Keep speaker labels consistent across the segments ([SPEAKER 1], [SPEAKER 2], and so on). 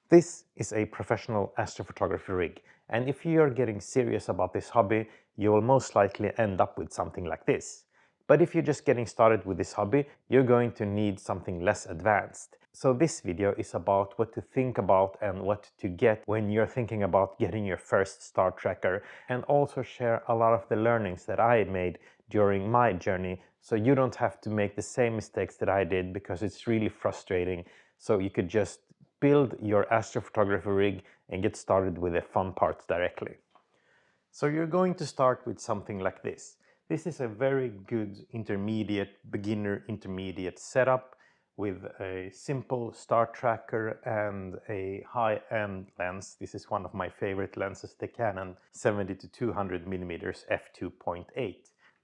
[SPEAKER 1] This is a professional astrophotography rig, and if you are getting serious about this hobby, you will most likely end up with something like this. But if you're just getting started with this hobby, you're going to need something less advanced. So this video is about what to think about and what to get when you're thinking about getting your first star tracker, and also share a lot of the learnings that I made during my journey, so you don't have to make the same mistakes that I did, because it's really frustrating. So you could just build your astrophotography rig and get started with the fun parts directly. So you're going to start with something like this. This is a very good beginner intermediate setup with a simple star tracker and a high-end lens. This is one of my favorite lenses, the Canon 70-200mm f2.8.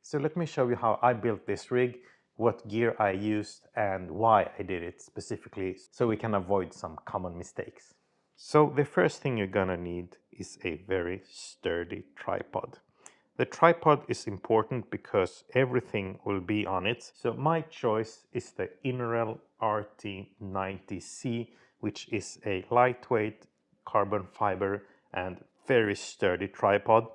[SPEAKER 1] So let me show you how I built this rig, what gear I used, and why I did it specifically, so we can avoid some common mistakes. So the first thing you're gonna need is a very sturdy tripod. The tripod is important because everything will be on it. So my choice is the Inerel RT90C, which is a lightweight carbon fiber and very sturdy tripod.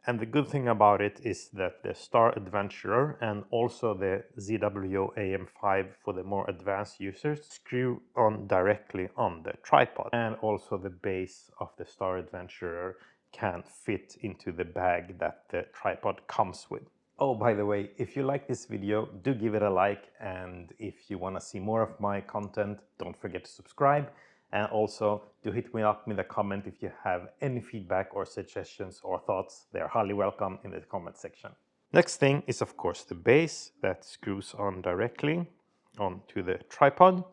[SPEAKER 1] And the good thing about it is that the Star Adventurer and also the ZWO AM5 for the more advanced users screw on directly on the tripod. And also the base of the Star Adventurer can fit into the bag that the tripod comes with. Oh, by the way, if you like this video, do give it a like, and if you want to see more of my content, don't forget to subscribe. And also, do hit me up with a comment if you have any feedback or suggestions or thoughts. They are highly welcome in the comment section. Next thing is, of course, the base that screws on directly onto the tripod.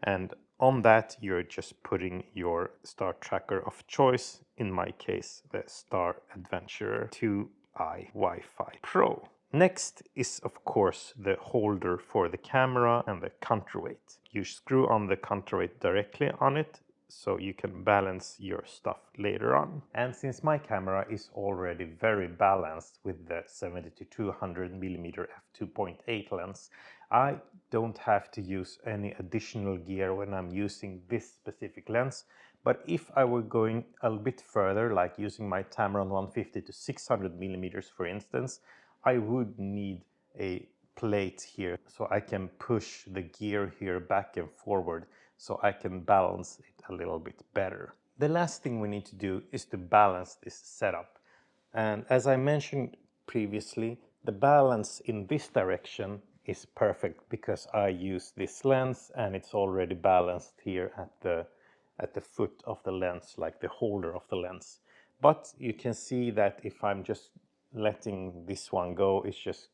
[SPEAKER 1] And on that, you're just putting your star tracker of choice, in my case, the Star Adventurer 2i Wi-Fi Pro. Next is, of course, the holder for the camera and the counterweight. You screw on the counterweight directly on it, so you can balance your stuff later on. And since my camera is already very balanced with the 70-200mm f2.8 lens, I don't have to use any additional gear when I'm using this specific lens. But if I were going a bit further, like using my Tamron 150-600mm for instance, I would need a plate here so I can push the gear here back and forward, so I can balance it a little bit better. The last thing we need to do is to balance this setup. And as I mentioned previously, the balance in this direction is perfect because I use this lens and it's already balanced here at the foot of the lens, like the holder of the lens. But you can see that if I'm just letting this one go, it's just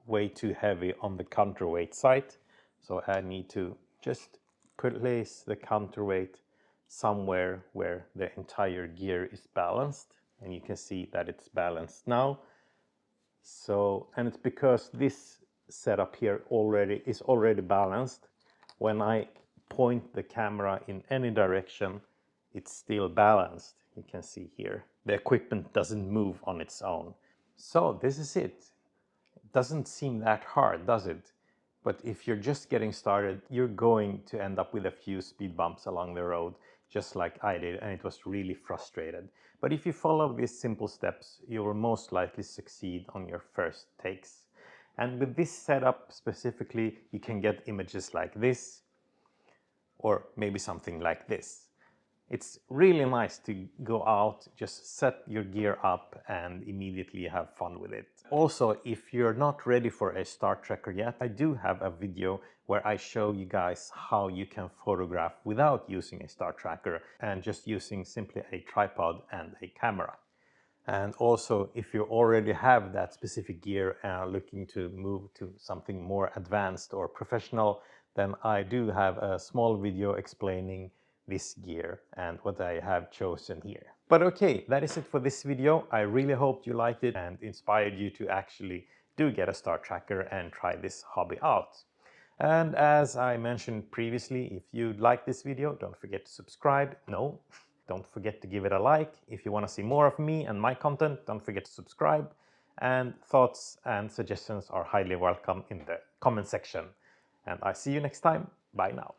[SPEAKER 1] way too heavy on the counterweight side. So I need to just place the counterweight somewhere where the entire gear is balanced. And you can see that it's balanced now. So, and it's because this setup here is already balanced. When I point the camera in any direction, it's still balanced. You can see here, the equipment doesn't move on its own. So this is it. It doesn't seem that hard, does it? But if you're just getting started, you're going to end up with a few speed bumps along the road, just like I did, and it was really frustrated. But if you follow these simple steps, you will most likely succeed on your first takes. And with this setup specifically, you can get images like this, or maybe something like this. It's really nice to go out, just set your gear up and immediately have fun with it. Also, if you're not ready for a star tracker yet, I do have a video where I show you guys how you can photograph without using a star tracker and just using simply a tripod and a camera. And also, if you already have that specific gear and are looking to move to something more advanced or professional, then I do have a small video explaining this gear and what I have chosen here. But okay, that is it for this video. I really hope you liked it and inspired you to actually do get a star tracker and try this hobby out. And as I mentioned previously, if you like this video, don't forget to subscribe. No, don't forget to give it a like. If you want to see more of me and my content, don't forget to subscribe. And thoughts and suggestions are highly welcome in the comment section. And I see you next time. Bye now.